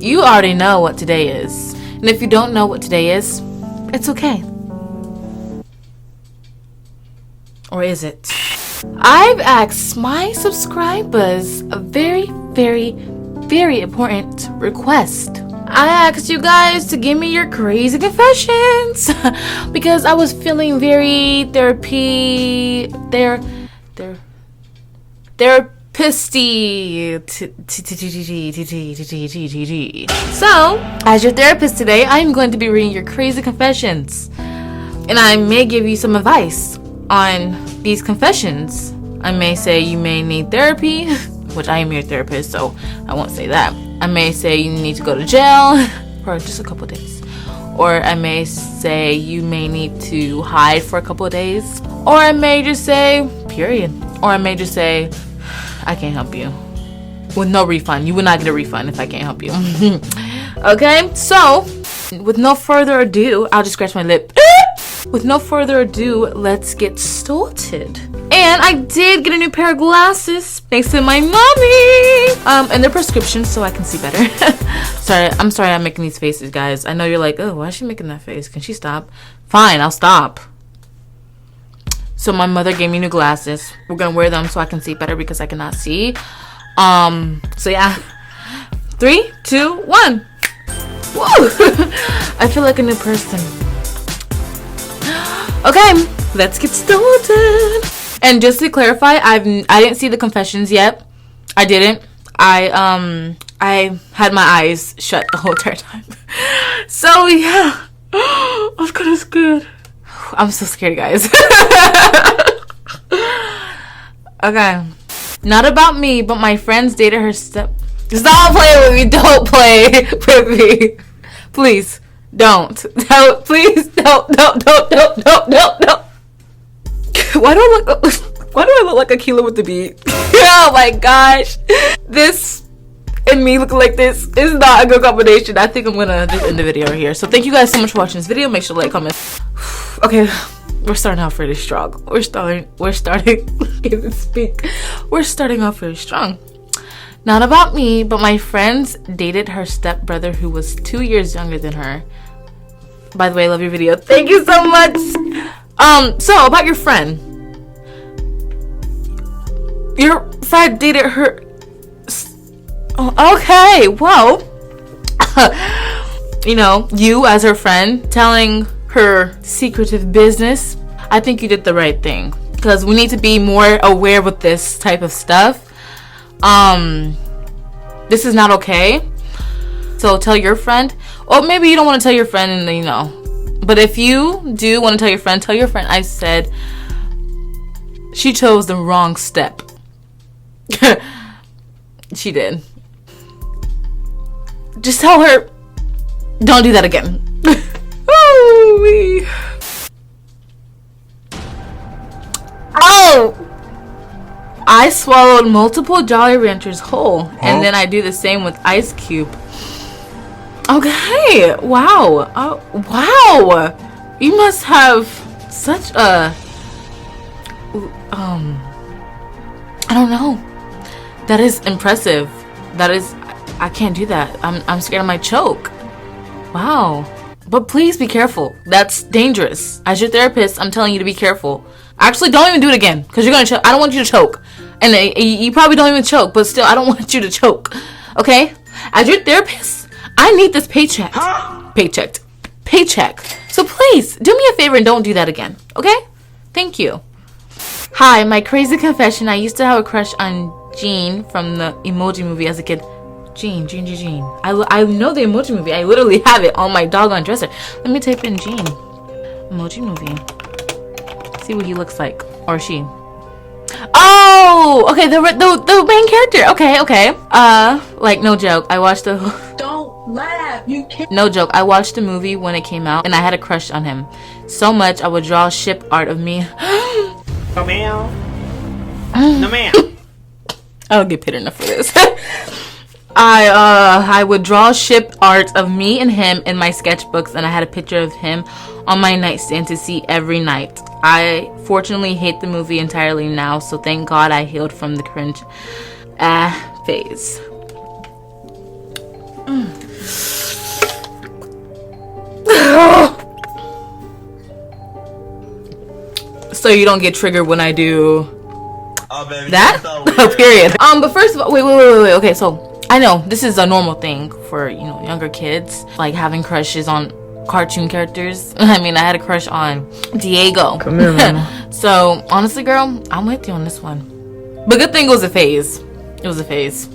you already know what today is. And if you don't know what today is, it's okay. Or is it? I've asked my subscribers a very, very, very important request. I asked you guys to give me your crazy confessions because I was feeling very therapy. So, as your therapist today, I'm going to be reading your crazy confessions. And I may give you some advice on these confessions. I may say you may need therapy, which I am your therapist, so I won't say that. I may say you need to go to jail for just a couple days. Or I may say you may need to hide for a couple of days. Or I may just say, period. Or I may just say, I can't help you. With no refund. You will not get a refund if I can't help you. Okay, so with no further ado, I'll just scratch my lip. With no further ado, let's get started. And I did get a new pair of glasses thanks to my mommy. And they're prescription so I can see better. I'm sorry I'm making these faces, guys. I know you're like, oh, why is she making that face? Can she stop? Fine, I'll stop. So my mother gave me new glasses. We're gonna wear them so I can see better because I cannot see. So yeah. 3, 2, 1. Woo! I feel like a new person. Okay, let's get started. And just to clarify, I didn't see the confessions yet. I didn't. I had my eyes shut the whole entire time. So yeah, I'm kind of scared. I'm so scared, guys. Okay, not about me, but my friends dated her step. Stop playing with me. Don't play with me, please. Don't. Please don't. Why do I look like a killer with the beat? Oh my gosh. This and me looking like this is not a good combination. I think I'm gonna just end the video right here. So thank you guys so much for watching this video. Make sure to like, comment. Okay, we're starting off really strong. We're starting can't speak. We're starting off really strong. Not about me, but my friends dated her stepbrother who was 2 years younger than her. By the way, I love your video. Thank you so much. So about your friend. Your friend dated her. Oh, okay, well, you know, you as her friend telling her secretive business. I think you did the right thing because we need to be more aware with this type of stuff. This is not okay. So tell your friend. Or maybe you don't want to tell your friend and you know. But if you do want to tell your friend I said she chose the wrong step. She did. Just tell her don't do that again. Oh! I swallowed multiple Jolly Ranchers whole, and then I do the same with Ice Cube. Okay, wow. Wow. You must have such a I don't know. That is impressive. That is, I can't do that. I'm scared I might choke. Wow. But please be careful. That's dangerous. As your therapist, I'm telling you to be careful. Actually, don't even do it again because you're gonna choke. I don't want you to choke. And you probably don't even choke, but still, I don't want you to choke. Okay? As your therapist, I need this paycheck. Paycheck. So please, do me a favor and don't do that again. Okay? Thank you. Hi, my crazy confession. I used to have a crush on Jean from the Emoji movie as a kid. Jean. I know the Emoji movie. I literally have it on my doggone dresser. Let me type in Jean. Emoji movie. See what he looks like. Or she. Oh! Okay, the main character. Okay. Like, no joke. I watched the... Don't laugh. You can't... No joke. I watched the movie when it came out, and I had a crush on him. So much, I would draw ship art of me. No, ma'am. No, ma'am. I don't get paid enough for this. I would draw ship art of me and him in my sketchbooks, and I had a picture of him on my nightstand to see every night. I fortunately hate the movie entirely now, so thank God I healed from the cringe phase. So you don't get triggered when I do baby, that? Period. But first of all, wait. Okay, so I know this is a normal thing for, you know, younger kids, like having crushes on cartoon characters. I mean, I had a crush on Diego. Come here, mama. So honestly, girl, I'm with you on this one. But good thing it was a phase. It was a phase.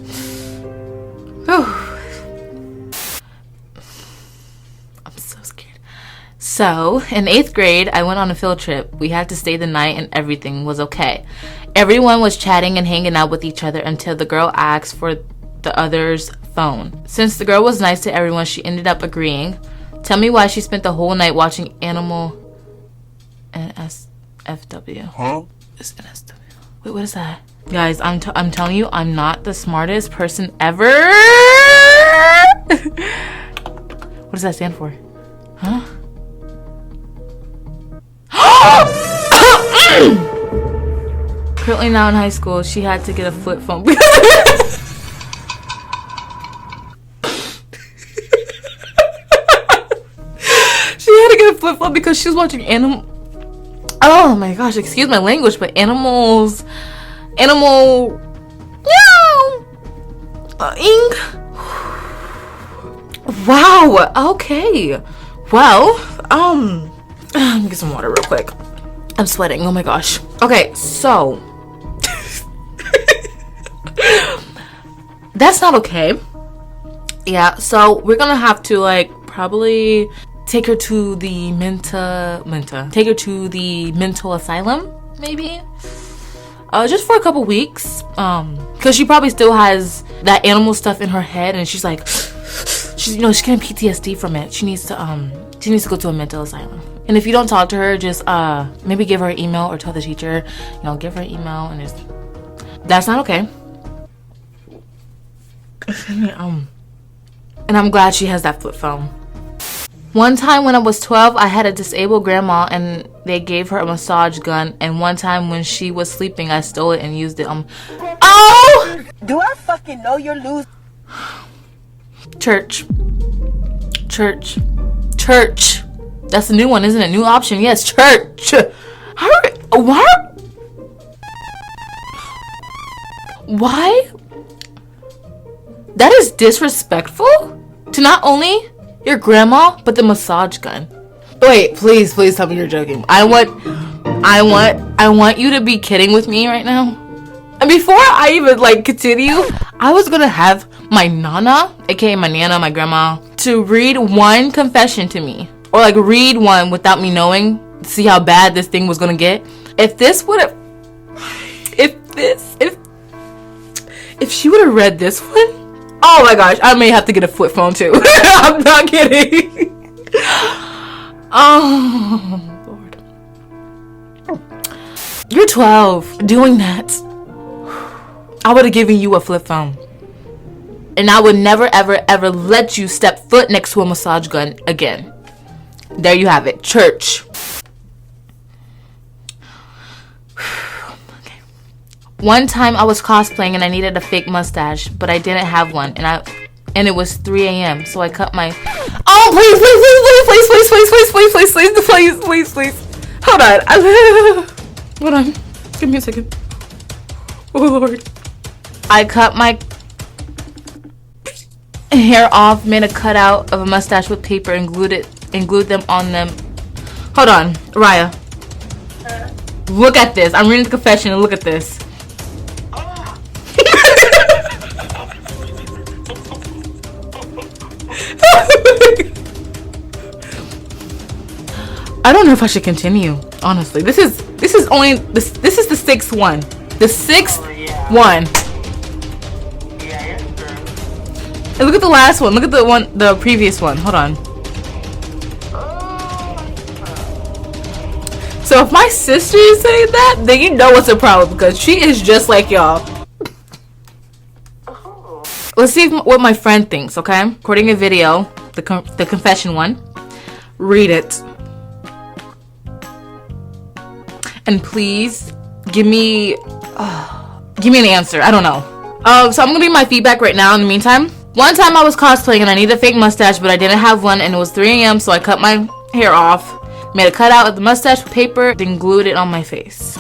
Whew. I'm so scared. So in 8th grade, I went on a field trip. We had to stay the night and everything was okay. Everyone was chatting and hanging out with each other until the girl asked for the other's phone. Since the girl was nice to everyone, she ended up agreeing. Tell me why she spent the whole night watching Animal NSFW. Huh? It's NSW. Wait, what is that? Guys, I'm telling you, I'm not the smartest person ever. What does that stand for? Huh? Currently now in high school, she had to get a flip phone. She had to get a flip phone because she was watching oh my gosh, excuse my language, but animal ing. Wow. Okay. Well, let me get some water real quick. I'm sweating. Oh my gosh. Okay, so that's not okay. Yeah, so we're gonna have to like probably take her to the mental asylum, maybe. Just for a couple weeks. Cause she probably still has that animal stuff in her head, and she's like, she's getting PTSD from it. She needs to go to a mental asylum. And if you don't talk to her, just maybe give her an email or tell the teacher, give her an email, and just that's not okay. And I'm glad she has that flip phone. One time when I was 12, I had a disabled grandma and they gave her a massage gun. And one time when she was sleeping, I stole it and used it. Oh! Do I fucking know you're losing? Church. That's a new one, isn't it? New option. Yes, church. What? Why? That is disrespectful to not only your grandma, but the massage gun. Wait, please tell me you're joking. I want you to be kidding with me right now. And before I even continue, I was gonna have my nana, aka my nana, my grandma, to read one confession to me, or read one without me knowing, see how bad this thing was gonna get. If she would have read this one, oh my gosh, I may have to get a flip phone too. I'm not kidding. Oh, Lord. You're 12 doing that. I would have given you a flip phone. And I would never, ever, ever let you step foot next to a massage gun again. There you have it. Church. Okay. One time I was cosplaying and I needed a fake mustache, but I didn't have one, and it was 3 a.m. So I cut my. Oh, please! Hold on. Hold on. Give me a second. Oh Lord. I cut my hair off, made a cutout of a mustache with paper, and glued them on them. Hold on, Raya. Look at this. I'm reading the confession and look at this. I don't know if I should continue. Honestly, this is only this is the 6th one. The 6th one. And look at the last one. Look at the previous one. Hold on. So if my sister is saying that, then you know what's a problem, because she is just like y'all. Let's see what my friend thinks, okay? Recording a video, the confession one. Read it. And please give me an answer. I don't know. So I'm gonna give my feedback right now in the meantime. One time I was cosplaying and I needed a fake mustache, but I didn't have one, and it was 3 a.m. so I cut my hair off, made a cutout of the mustache with paper, then glued it on my face.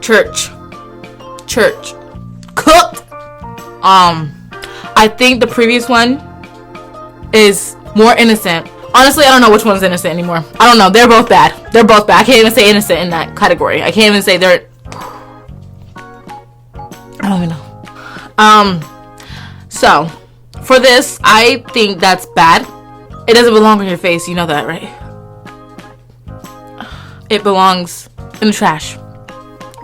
Church. Cooked. I think the previous one is more innocent. Honestly, I don't know which one's innocent anymore. I don't know. They're both bad. I can't even say innocent in that category. I can't even say they're... I don't even know. So, for this, I think that's bad. It doesn't belong on your face. You know that, right? It belongs in the trash.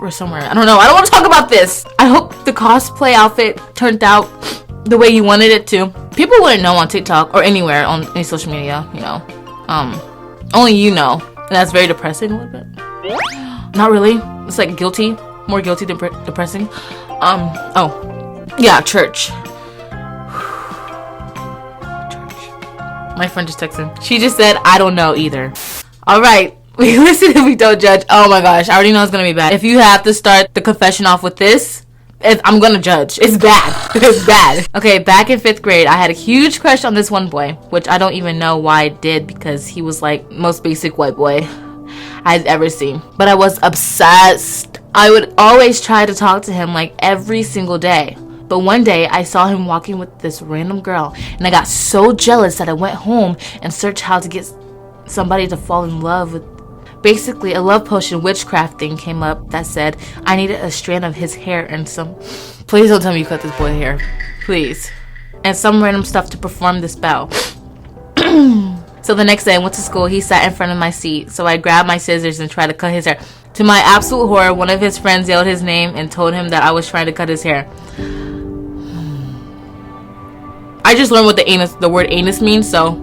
Or somewhere. I don't know. I don't want to talk about this. I hope the cosplay outfit turned out the way you wanted it to. People wouldn't know on TikTok or anywhere on any social media, you know. Only you know. And that's very depressing a little bit. Not really. It's like guilty. More guilty than depressing. Oh. Yeah, church. My friend just texted. She just said, I don't know either. Alright. We listen and we don't judge. Oh my gosh. I already know it's going to be bad. If you have to start the confession off with this, I'm going to judge. It's bad. It's bad. Okay, back in 5th grade, I had a huge crush on this one boy, which I don't even know why I did because he was like most basic white boy I'd ever seen. But I was obsessed. I would always try to talk to him like every single day. But one day, I saw him walking with this random girl, and I got so jealous that I went home and searched how to get somebody to fall in love with. Basically, a love potion witchcraft thing came up that said I needed a strand of his hair and some... Please don't tell me you cut this boy hair. Please. And some random stuff to perform the spell. So the next day, I went to school. He sat in front of my seat. So I grabbed my scissors and tried to cut his hair. To my absolute horror, one of his friends yelled his name and told him that I was trying to cut his hair. I just learned what the word anus means, so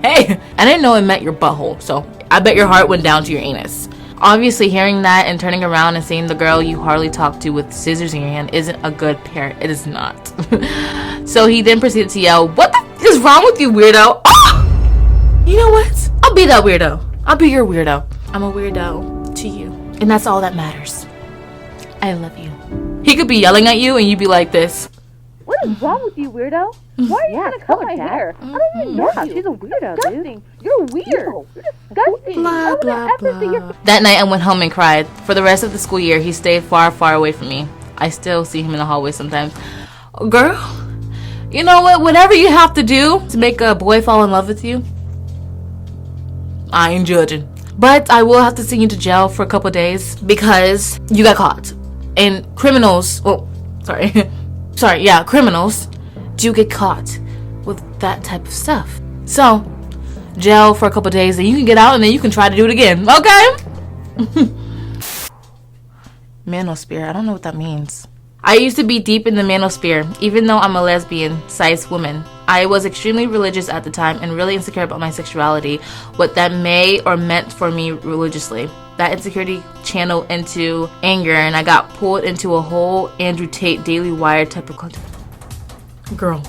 hey. I didn't know it meant your butthole, so I bet your heart went down to your anus. Obviously, hearing that and turning around and seeing the girl you hardly talk to with scissors in your hand isn't a good pair. It is not. So he then proceeded to yell, "What the is wrong with you, weirdo?" Ah! You know what? I'll be that weirdo. I'll be your weirdo. I'm a weirdo to you. And that's all that matters. I love you. He could be yelling at you and you'd be like this. What is wrong with you, weirdo? Why are you trying to cut my hair? I don't even know you. She's a weirdo, disgusting. Dude. You're weird. You're disgusting. Blah, blah, blah. That night I went home and cried. For the rest of the school year, he stayed far, far away from me. I still see him in the hallway sometimes. Girl, you know what? Whatever you have to do to make a boy fall in love with you, I ain't judging. But I will have to send you to jail for a couple days because you got caught. And criminals, criminals do get caught with that type of stuff. So, jail for a couple days, and you can get out, and then you can try to do it again. Okay? Manosphere. I don't know what that means. I used to be deep in the manosphere, even though I'm a lesbian, cis woman. I was extremely religious at the time and really insecure about my sexuality, what that may or meant for me religiously. That insecurity channeled into anger, and I got pulled into a whole Andrew Tate Daily Wire type of content. Girl,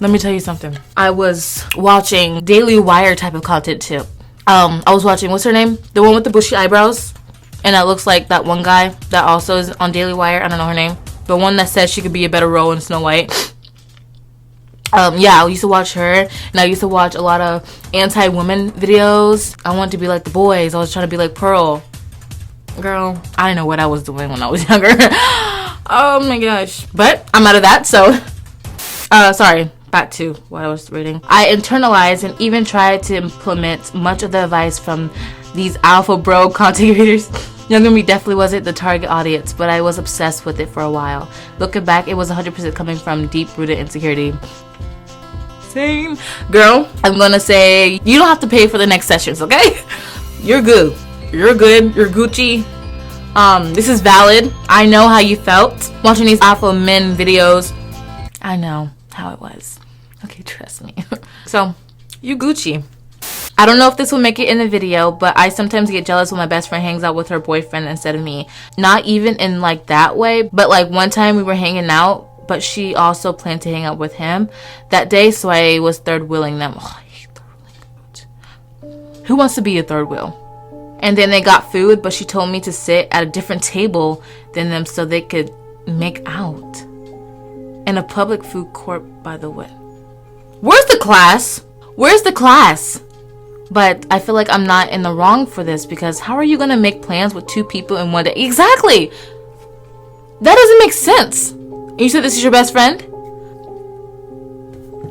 let me tell you something. I was watching Daily Wire type of content too. I was watching, what's her name? The one with the bushy eyebrows. And that looks like that one guy that also is on Daily Wire. I don't know her name. The one that says she could be a better role in Snow White. Yeah, I used to watch her. And I used to watch a lot of anti-women videos. I wanted to be like the boys. I was trying to be like Pearl. Girl, I didn't know what I was doing when I was younger. Oh my gosh. But I'm out of that, so... sorry. Back to what I was reading. I internalized and even tried to implement much of the advice from these alpha bro content creators. Younger me definitely wasn't the target audience, but I was obsessed with it for a while. Looking back, it was 100% coming from deep-rooted insecurity. Same. Girl, I'm gonna say you don't have to pay for the next sessions, okay? You're good. You're good. You're Gucci. This is valid. I know how you felt watching these alpha men videos. I know how it was. Okay, trust me. So, you Gucci. I don't know if this will make it in the video, but I sometimes get jealous when my best friend hangs out with her boyfriend instead of me. Not even in like that way, but like one time we were hanging out, but she also planned to hang out with him that day, so I was third wheeling them. Oh, I hate third wheeling. Who wants to be a third wheel? And then they got food, but she told me to sit at a different table than them so they could make out. In a public food court, by the way. Where's the class? Where's the class? But I feel like I'm not in the wrong for this, because how are you gonna make plans with 2 people in one day? Exactly! That doesn't make sense. And you said this is your best friend?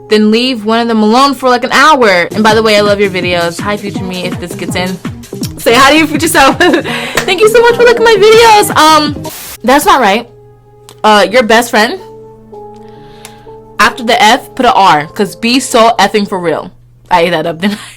Then leave one of them alone for like an hour. And by the way, I love your videos. Hi, future me, if this gets in. Say hi to your future self. Thank you so much for looking at my videos. That's not right. Your best friend. After the F, put an R. Because be so effing for real. I ate that up, didn't I?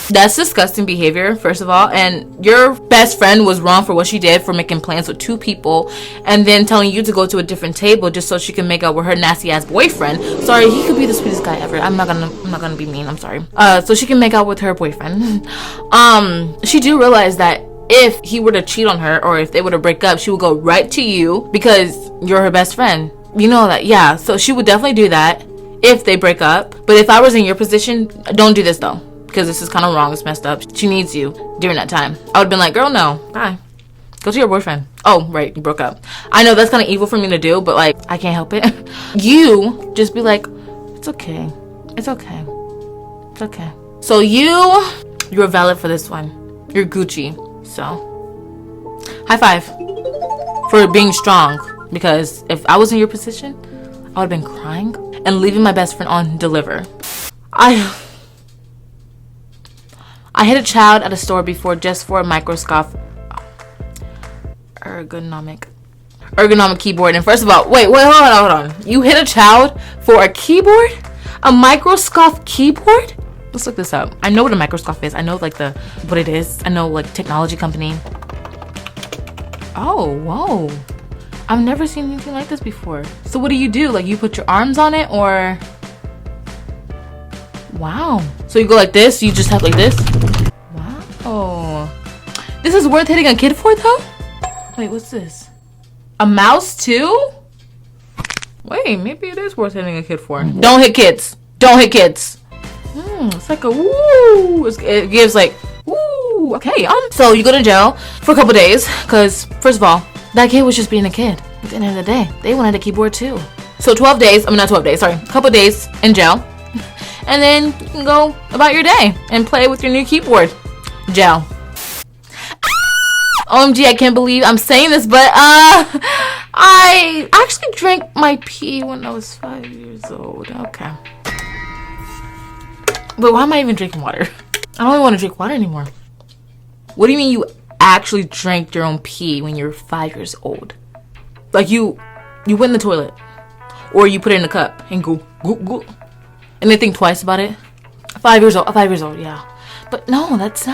That's disgusting behavior, first of all. And your best friend was wrong for what she did for making plans with 2 people and then telling you to go to a different table just so she can make out with her nasty ass boyfriend. Sorry, he could be the sweetest guy ever. I'm not gonna be mean. I'm sorry. So she can make out with her boyfriend. She do realize that if he were to cheat on her, or if they were to break up, she would go right to you because you're her best friend. You know that, yeah. So she would definitely do that if they break up. But if I was in your position, don't do this though, because this is kind of wrong. It's messed up. She needs you during that time. I would have been like, girl, no, bye. Go to your boyfriend. Oh, right, you broke up. I know that's kind of evil for me to do, but like, I can't help it. You just be like, it's okay. It's okay. It's okay. So you're valid for this one. You're Gucci. So, high five for being strong. Because if I was in your position, I would have been crying and leaving my best friend on deliver. I hit a child at a store before just for a microscopic ergonomic keyboard. And first of all, wait, hold on. You hit a child for a keyboard? A microscopic keyboard? Let's look this up. I know what a microscope is. I know like what it is. I know like technology company. Oh, whoa. I've never seen anything like this before. So what do? Like you put your arms on it, or? Wow. So you go like this, you just have like this? Wow. This is worth hitting a kid for though? Wait, what's this? A mouse too? Wait, maybe it is worth hitting a kid for. Don't hit kids. Don't hit kids. It's like a woo. It gives like woo. Okay, so you go to jail for a couple days because first of all, that kid was just being a kid. At the end of the day, they wanted a keyboard too. So 12 days, not 12 days, sorry, a couple days in jail. And then you can go about your day and play with your new keyboard. Jail. OMG, I can't believe I'm saying this, but I actually drank my pee when I was 5 years old. Okay. But why am I even drinking water? I don't even want to drink water anymore. What do you mean you actually drank your own pee when you're 5 years old? Like you went in the toilet, or you put it in a cup and go, and they think twice about it. 5 years old, yeah. But no, that's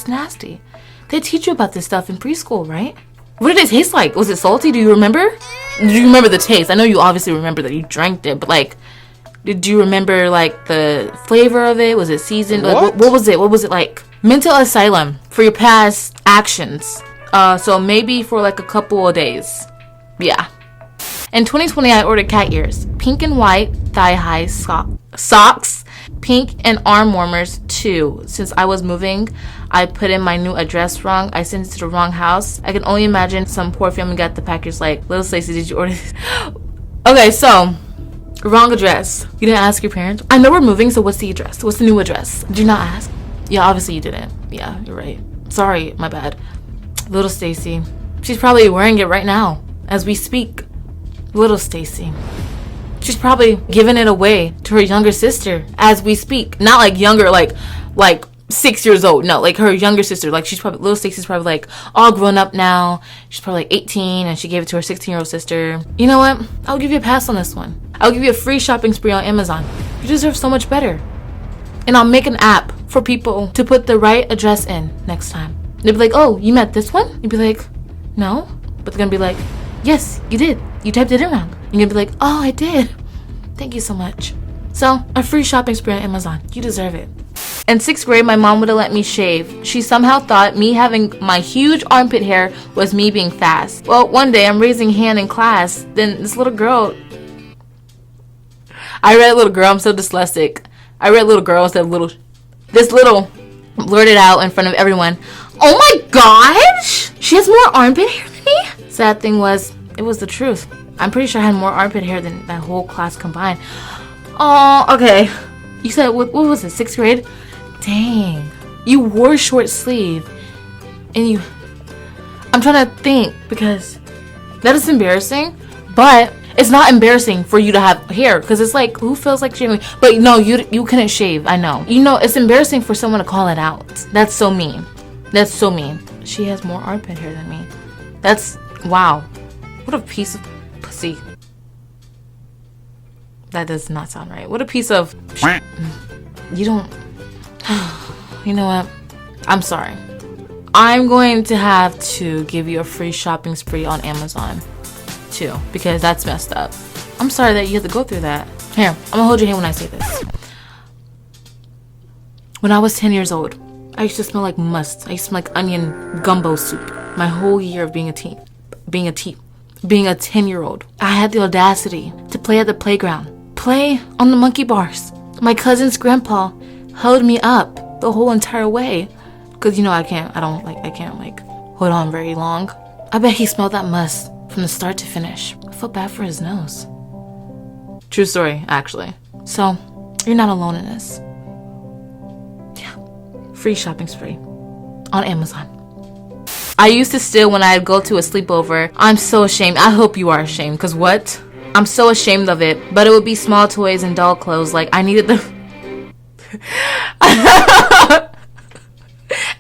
nasty. They teach you about this stuff in preschool, right? What did it taste like? Was it salty? Do you remember? Do you remember the taste? I know you obviously remember that you drank it, but like, did you remember like the flavor of it? Was it seasoned? Like, what was it? What was it like? Mental asylum for your past actions. So maybe for like a couple of days. Yeah. In 2020, I ordered cat ears, pink and white thigh-high socks, pink and arm warmers too. Since I was moving, I put in my new address wrong. I sent it to the wrong house. I can only imagine some poor family got the package like, little Stacey, did you order this? Okay, so wrong address. You didn't ask your parents? I know we're moving, so what's the address? What's the new address? Did you not ask? Yeah, obviously you didn't. Yeah, you're right. Sorry, my bad. Little Stacey. She's probably wearing it right now as we speak. Little Stacey. She's probably giving it away to her younger sister as we speak. Not like younger, like 6 years old. No, like her younger sister. Like little Stacey's probably like all grown up now. She's probably like 18 and she gave it to her 16-year-old sister. You know what? I'll give you a pass on this one. I'll give you a free shopping spree on Amazon. You deserve so much better. And I'll make an app for people to put the right address in next time. They'll be like, oh, you meant this one? You'd be like, no. But they're gonna be like, yes, you did. You typed it in wrong. You're gonna be like, oh, I did. Thank you so much. So, a free shopping spree on Amazon. You deserve it. In 6th grade, my mom would have let me shave. She somehow thought me having my huge armpit hair was me being fast. Well, one day, I'm raising hand in class. Then this little girl... I read little girl. I'm so dyslexic. I read little girl instead of little... This little blurted out in front of everyone. Oh my gosh! She has more armpit hair than me? Sad thing was, it was the truth. I'm pretty sure I had more armpit hair than that whole class combined. Oh, okay. You said, what was it, 6th grade? Dang. You wore short sleeve. And I'm trying to think, because that is embarrassing. But it's not embarrassing for you to have hair, because it's like, who feels like shaving? But no, you couldn't shave. I know. You know, it's embarrassing for someone to call it out. That's so mean. That's so mean. She has more armpit hair than me. That's, wow. What a piece of pussy. That does not sound right. What a piece of... You don't... You know what? I'm sorry. I'm going to have to give you a free shopping spree on Amazon too, because that's messed up. I'm sorry that you had to go through that. Here, I'm gonna hold your hand when I say this. When I was 10 years old, I used to smell like must. I used to smell like onion gumbo soup. My whole year of being a 10-year-old, I had the audacity to play at the playground, play on the monkey bars. My cousin's grandpa held me up the whole entire way, cause you know I can't hold on very long. I bet he smelled that must from the start to finish. I felt bad for his nose. True story, actually. So, you're not alone in this. Yeah. Free shopping spree on Amazon. I used to steal when I'd go to a sleepover. I'm so ashamed. I hope you are ashamed, because what? I'm so ashamed of it. But it would be small toys and doll clothes. Like, I needed them.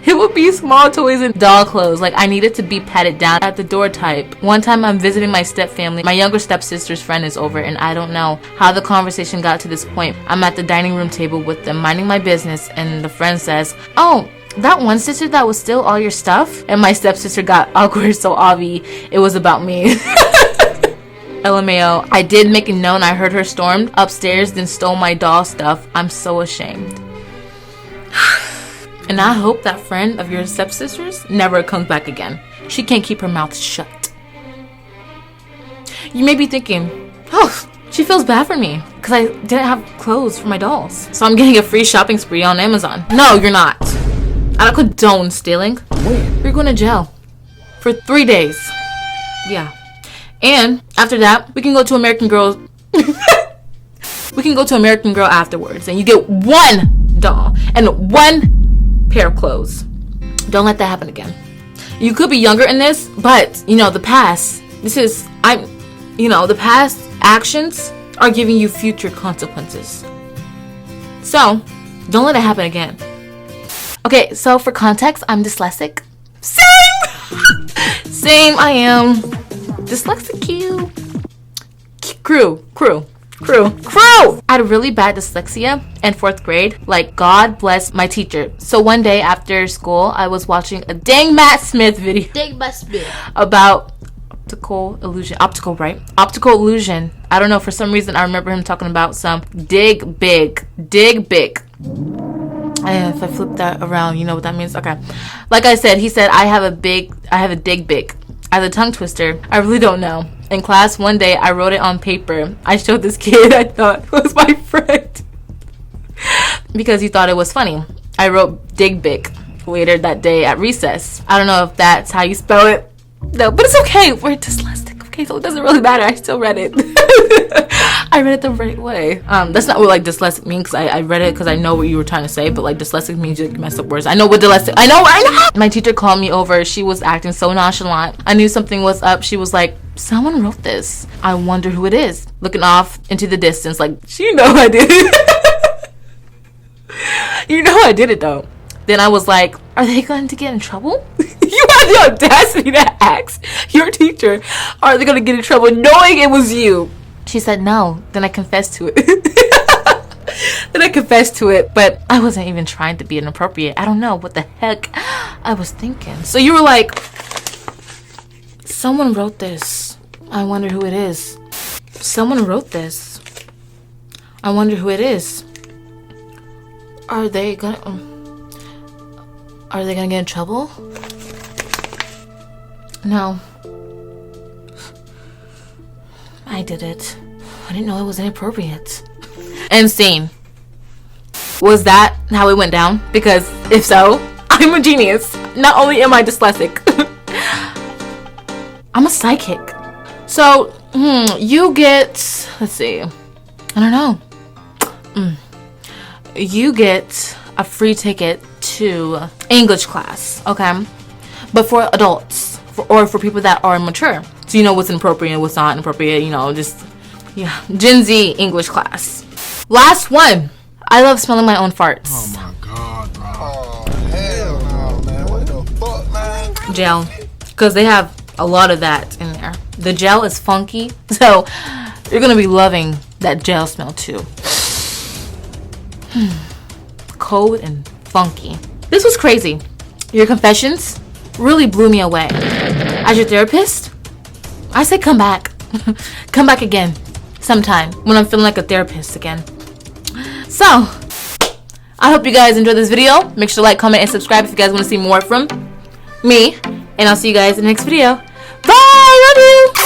It would be small toys and doll clothes. Like, I needed to be patted down at the door type. One time I'm visiting my step family. My younger stepsister's friend is over, and I don't know how the conversation got to this point. I'm at the dining room table with them, minding my business, and the friend says, "Oh, that one sister that was still all your stuff?" And my stepsister got awkward, so obvi it was about me. LMAO. I did make it known I heard her stormed upstairs, then stole my doll stuff. I'm so ashamed. And I hope that friend of your stepsister's never comes back again. She can't keep her mouth shut. You may be thinking, oh, she feels bad for me because I didn't have clothes for my dolls, so I'm getting a free shopping spree on Amazon. No, you're not. I don't condone stealing. You're going to jail for 3 days. Yeah. And after that, we can go to American Girl. We can go to American Girl afterwards, and you get one doll and one pair of clothes. Don't let that happen again. You could be younger in this, but you know the past. The past actions are giving you future consequences. So don't let it happen again. Okay, so for context, I'm dyslexic. Same. I am dyslexic. Crew. I had really bad dyslexia in 4th grade. Like, God bless my teacher. So one day after school, I was watching a dang Matt Smith video. About optical illusion. Optical illusion. I don't know, for some reason I remember him talking about some dig big. And if I flip that around, you know what that means? Okay. Like I said, he said I have a dig big. I have a tongue twister. I really don't know. In class one day, I wrote it on paper. I showed this kid I thought was my friend because he thought it was funny. I wrote dig big later that day at recess. I don't know if that's how you spell it. No, but it's okay. We're dyslexic. Okay, so it doesn't really matter. I still read it. I read it the right way. That's not what like dyslexic means, because I read it because I know what you were trying to say, but like dyslexic means you like, mess up words. I know what dyslexic. I know. My teacher called me over. She was acting so nonchalant. I knew something was up. She was like, "Someone wrote this. I wonder who it is." Looking off into the distance, like, you know I did it. You know I did it though. Then I was like, "Are they going to get in trouble?" You had the audacity to ask your teacher, "Are they going to get in trouble?" knowing it was you. She said no. Then I confessed to it. But I wasn't even trying to be inappropriate. I don't know what the heck I was thinking. So you were like, "Someone wrote this. I wonder who it is." Someone wrote this. I wonder who it is. Are they gonna get in trouble? No. I did it. I didn't know it was inappropriate. End scene. Was that how it went down? Because if so, I'm a genius. Not only am I dyslexic, I'm a psychic. So, you get, let's see, I don't know. you get a free ticket to English class, okay? But for adults, or for people that are mature. So you know what's inappropriate and what's not inappropriate, you know, just, yeah. Gen Z English class. Last one. I love smelling my own farts. Oh my god, bro. Oh, hell no, man. What the fuck, man? Gel. Because they have a lot of that in there. The gel is funky, so you're going to be loving that gel smell too. Cold and funky. This was crazy. Your confessions really blew me away. As your therapist, I say come back. Come back again sometime when I'm feeling like a therapist again. So, I hope you guys enjoyed this video. Make sure to like, comment, and subscribe if you guys want to see more from me. And I'll see you guys in the next video. Bye! Love you!